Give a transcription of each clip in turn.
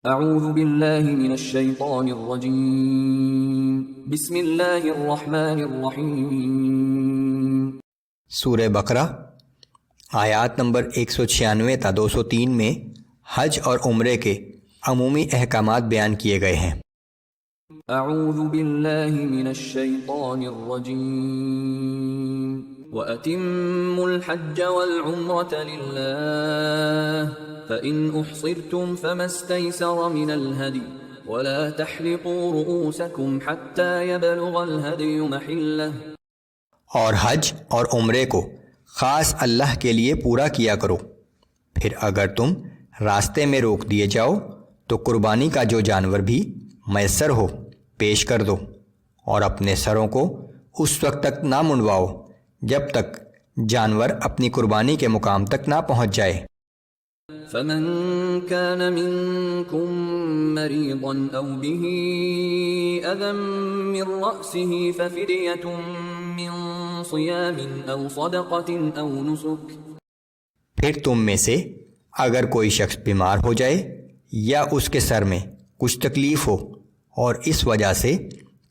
اعوذ باللہ من الشیطان الرجیم بسم اللہ الرحمن الرحیم۔ سورہ بقرہ آیات نمبر 196 تا 203 میں حج اور عمرے کے عمومی احکامات بیان کیے گئے ہیں۔ اعوذ باللہ من الشیطان الرجیم وَأَتِمُّوا الْحَجَّ وَالْعُمْرَةَ لِلَّهِ فَإِنْ أُحْصِرْتُمْ فَمَا اسْتَيْسَرَ مِنَ الْهَدْيِ وَلَا تَحْلِقُوا رُؤُوسَكُمْ حَتَّى يَبْلُغَ الْهَدْيُ مَحِلَّهُ، اور حج اور عمرے کو خاص اللہ کے لیے پورا کیا کرو، پھر اگر تم راستے میں روک دیے جاؤ تو قربانی کا جو جانور بھی میسر ہو پیش کر دو، اور اپنے سروں کو اس وقت تک نہ منڈواؤ جب تک جانور اپنی قربانی کے مقام تک نہ پہنچ جائے۔ فَمَن كَانَ مِنكُم مَّرِيضًا أَوْ بِهِ أَذًى مِّن رَّأْسِهِ فَفِدْيَةٌ مِّن صِيَامٍ أَوْ صَدَقَةٍ أَوْ نُسُكٍ، پھر تم میں سے اگر کوئی شخص بیمار ہو جائے یا اس کے سر میں کچھ تکلیف ہو اور اس وجہ سے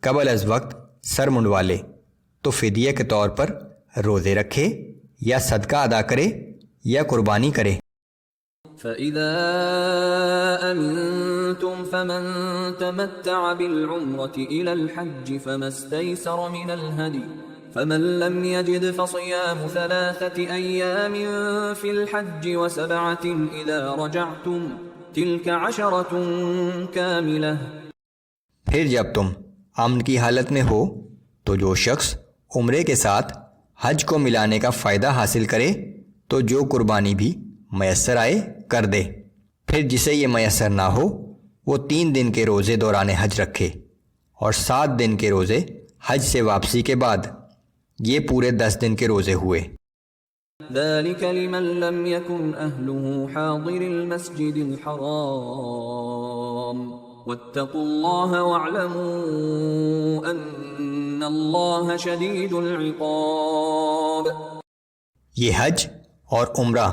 قبل از وقت سر منڈوا لے تو فدیہ کے طور پر روزے رکھے یا صدقہ ادا کرے یا قربانی کرے۔ فَإِذَا أَمِنْتُمْ فَمَنْ تَمَتَّعَ بِالْعُمْرَةِ إِلَى الْحَجِّ فَمَا اسْتَيْسَرَ مِنَ الْهَدْيِ فَمَنْ لَمْ يَجِدْ فَصِيَامُ 3 أَيَّامٍ فِي الْحَجِّ و7 إِذَا رَجَعْتُمْ تِلْكَ 10 كَامِلَةٌ۔ پھر جب تم امن کی حالت میں ہو تو جو شخص عمرے کے ساتھ حج کو ملانے کا فائدہ حاصل کرے تو جو قربانی بھی میسر آئے کر دے، پھر جسے یہ میسر نہ ہو وہ 3 دن کے روزے دوران حج رکھے اور 7 دن کے روزے حج سے واپسی کے بعد، یہ پورے 10 دن کے روزے ہوئے۔ ذَلِكَ لِمَن لَّمْ يَكُنْ أَهْلُهُ حَاضِرِ الْمَسْجِدِ الْحَرَامِ وَاتَّقُوا اللَّهَ وَاعْلَمُوا أَنَّ اللَّهَ شَدِيدُ الْعِقَابِ۔ یہ حج اور عمرہ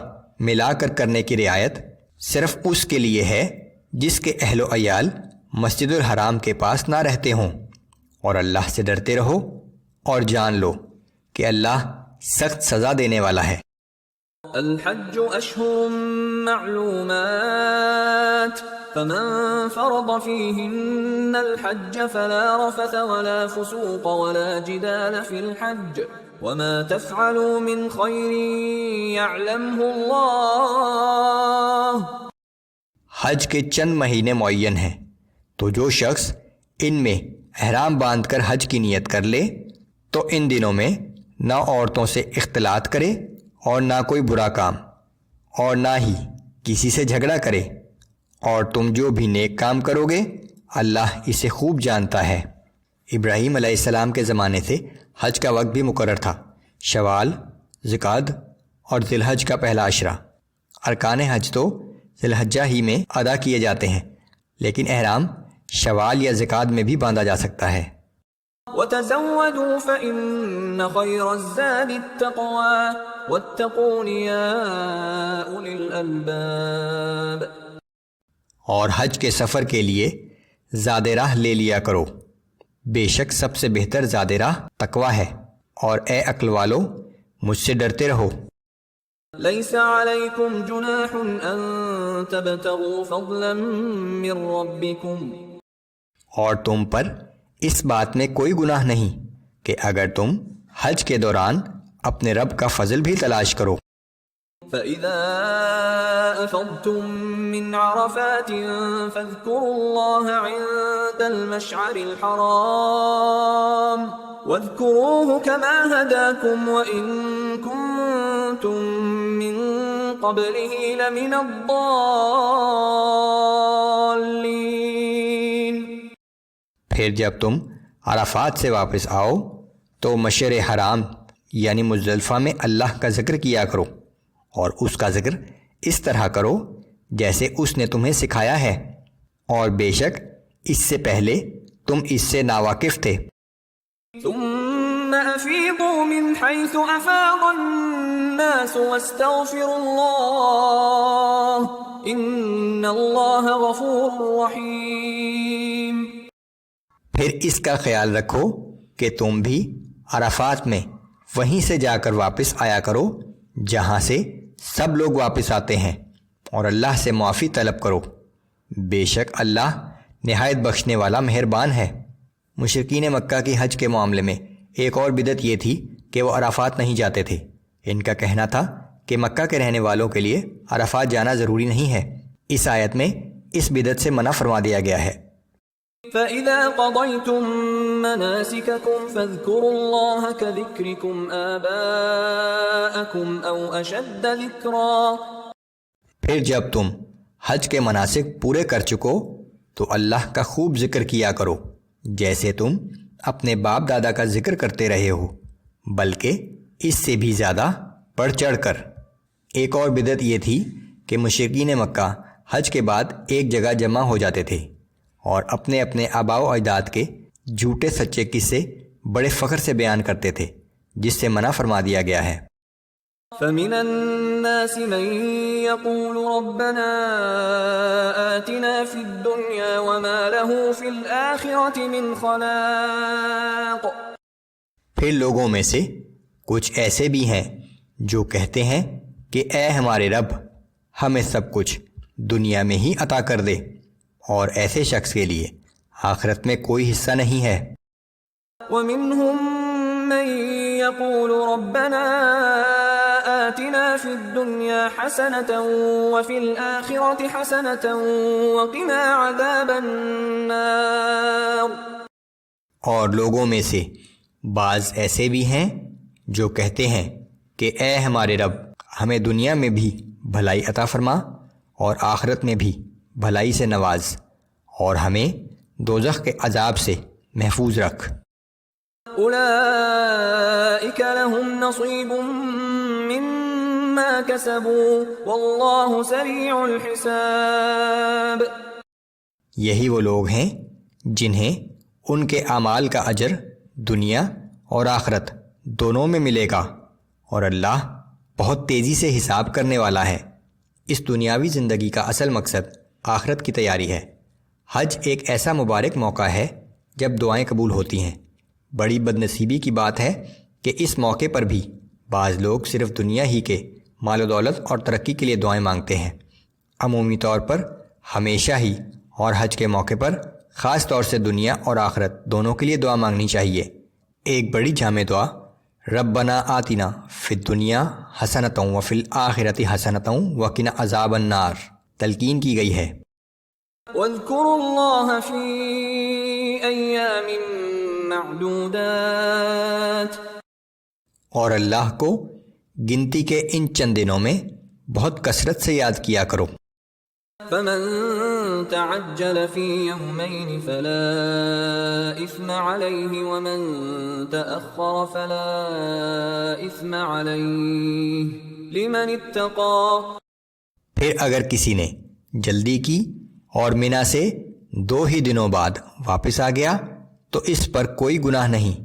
ملا کر کرنے کی رعایت صرف اس کے لیے ہے جس کے اہل و عیال مسجد الحرام کے پاس نہ رہتے ہوں، اور اللہ سے ڈرتے رہو اور جان لو کہ اللہ سخت سزا دینے والا ہے۔ الحج اشہر معلومات فمن فرض فیہن الحج فلا رفث ولا فسوق ولا جدال فی الحج وما تفعلوا من خیر یعلمہ اللہ۔ حج کے چند مہینے معین ہیں، تو جو شخص ان میں احرام باندھ کر حج کی نیت کر لے تو ان دنوں میں نہ عورتوں سے اختلاط کرے اور نہ کوئی برا کام، اور نہ ہی کسی سے جھگڑا کرے، اور تم جو بھی نیک کام کرو گے اللہ اسے خوب جانتا ہے۔ ابراہیم علیہ السلام کے زمانے سے حج کا وقت بھی مقرر تھا، شوال، ذوالقعدہ اور ذی الحج کا پہلا عشرہ۔ ارکان حج تو ذی الحجہ ہی میں ادا کیے جاتے ہیں، لیکن احرام شوال یا ذوالقعدہ میں بھی باندھا جا سکتا ہے۔ وَتَزَوَّدُوا فَإِنَّ خَيْرَ الزَّادِ التَّقْوَىٰ وَاتَّقُونِ يَا أُولِي الْأَلْبَابِ۔ اور حج کے سفر کے لیے زاد راہ لے لیا کرو، بے شک سب سے بہتر زاد راہ تقویٰ ہے، اور اے عقل والو مجھ سے ڈرتے رہو۔ لَيْسَ عَلَيْكُمْ جُنَاحٌ أَن تَبْتَغُوا فَضْلًا مِّن رَّبِّكُمْ، اور تم پر اس بات میں کوئی گناہ نہیں کہ اگر تم حج کے دوران اپنے رب کا فضل بھی تلاش کرو۔ فَإِذَا أَفَضْتُم مِّنْ عَرَفَاتٍ فَاذْكُرُوا اللَّهَ عِندَ الْمَشْعَرِ الْحَرَامِ وَاذْكُرُوهُ كَمَا هَدَاكُمْ وَإِن كُنتُم مِّن قَبْلِهِ لَمِنَ الضَّالِّينَ۔ پھر جب تم عرفات سے واپس آؤ تو مشعر حرام یعنی مزدلفہ میں اللہ کا ذکر کیا کرو، اور اس کا ذکر اس طرح کرو جیسے اس نے تمہیں سکھایا ہے، اور بے شک اس سے پہلے تم اس سے ناواقف تھے۔ ثم افیضوا من حیث افاض الناس واستغفروا اللہ إن الله غفور رحيم. پھر اس کا خیال رکھو کہ تم بھی عرفات میں وہیں سے جا کر واپس آیا کرو جہاں سے سب لوگ واپس آتے ہیں، اور اللہ سے معافی طلب کرو، بے شک اللہ نہایت بخشنے والا مہربان ہے۔ مشرکین مکہ کی حج کے معاملے میں ایک اور بدعت یہ تھی کہ وہ عرفات نہیں جاتے تھے۔ ان کا کہنا تھا کہ مکہ کے رہنے والوں کے لیے عرفات جانا ضروری نہیں ہے۔ اس آیت میں اس بدعت سے منع فرما دیا گیا ہے۔ فَإِذَا قَضَيْتُم مَّنَاسِكَكُمْ فَاذْكُرُوا اللَّهَ كَذِكْرِكُمْ آبَاءَكُمْ أَوْ أَشَدَّ ذِكْرًا۔ پھر جب تم حج کے مناسک پورے کر چکو تو اللہ کا خوب ذکر کیا کرو، جیسے تم اپنے باپ دادا کا ذکر کرتے رہے ہو، بلکہ اس سے بھی زیادہ بڑھ چڑھ کر۔ ایک اور بدعت یہ تھی کہ مشرکین مکہ حج کے بعد ایک جگہ جمع ہو جاتے تھے اور اپنے اپنے آباء و اجداد کے جھوٹے سچے قصے بڑے فخر سے بیان کرتے تھے، جس سے منع فرما دیا گیا ہے۔ فَمِنَ النَّاسِ مَن يَقُولُ رَبَّنَا آتِنَا فِي الدُّنْيَا وَمَا لَهُ فِي الْآخِرَةِ مِنْ خَلَاقٍ۔ پھر لوگوں میں سے کچھ ایسے بھی ہیں جو کہتے ہیں کہ اے ہمارے رب، ہمیں سب کچھ دنیا میں ہی عطا کر دے، اور ایسے شخص کے لیے آخرت میں کوئی حصہ نہیں ہے۔ وَمِنْهُمْ مَن يَقُولُ رَبَّنَا آتِنَا فِي الدُّنْيَا حَسَنَةً وَفِي الْآخِرَةِ حَسَنَةً وَقِنَا عَذَابَ النَّارِ۔ اور لوگوں میں سے بعض ایسے بھی ہیں جو کہتے ہیں کہ اے ہمارے رب، ہمیں دنیا میں بھی بھلائی عطا فرما اور آخرت میں بھی بھلائی سے نواز، اور ہمیں دوزخ کے عذاب سے محفوظ رکھ۔ اولئک لهم نصیب مما کسبوا واللہ سریع الحساب۔ یہی وہ لوگ ہیں جنہیں ان کے اعمال کا اجر دنیا اور آخرت دونوں میں ملے گا، اور اللہ بہت تیزی سے حساب کرنے والا ہے۔ اس دنیاوی زندگی کا اصل مقصد آخرت کی تیاری ہے۔ حج ایک ایسا مبارک موقع ہے جب دعائیں قبول ہوتی ہیں۔ بڑی بد نصیبی کی بات ہے کہ اس موقع پر بھی بعض لوگ صرف دنیا ہی کے مال و دولت اور ترقی کے لیے دعائیں مانگتے ہیں۔ عمومی طور پر ہمیشہ ہی اور حج کے موقع پر خاص طور سے دنیا اور آخرت دونوں کے لیے دعا مانگنی چاہیے۔ ایک بڑی جامع دعا ربنا آتنا فی الدنیا حسنۃ وفی الآخرۃ حسنۃ وقنا عذاب النار تلقین کی گئی ہے۔ واذکروا اللہ فی ایام معدودات، اور اللہ کو گنتی کے ان چند دنوں میں بہت کثرت سے یاد کیا کرو۔ فمن تعجل في يومين فلا إثم عليه ومن تأخر فلا إثم عليه لمن اتقى۔ پھر اگر کسی نے جلدی کی اور منا سے 2 ہی دنوں بعد واپس آ گیا تو اس پر کوئی گناہ نہیں،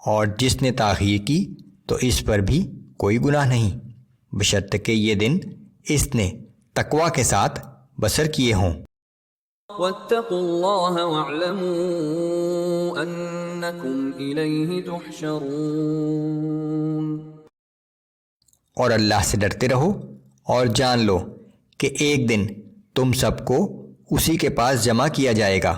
اور جس نے تاخیر کی تو اس پر بھی کوئی گناہ نہیں، بشرطیکہ یہ دن اس نے تقوی کے ساتھ بسر کیے ہوں۔ واتقوا اللہ واعلموا انکم الیہ تحشرون۔ اور اللہ سے ڈرتے رہو اور جان لو کہ ایک دن تم سب کو اسی کے پاس جمع کیا جائے گا۔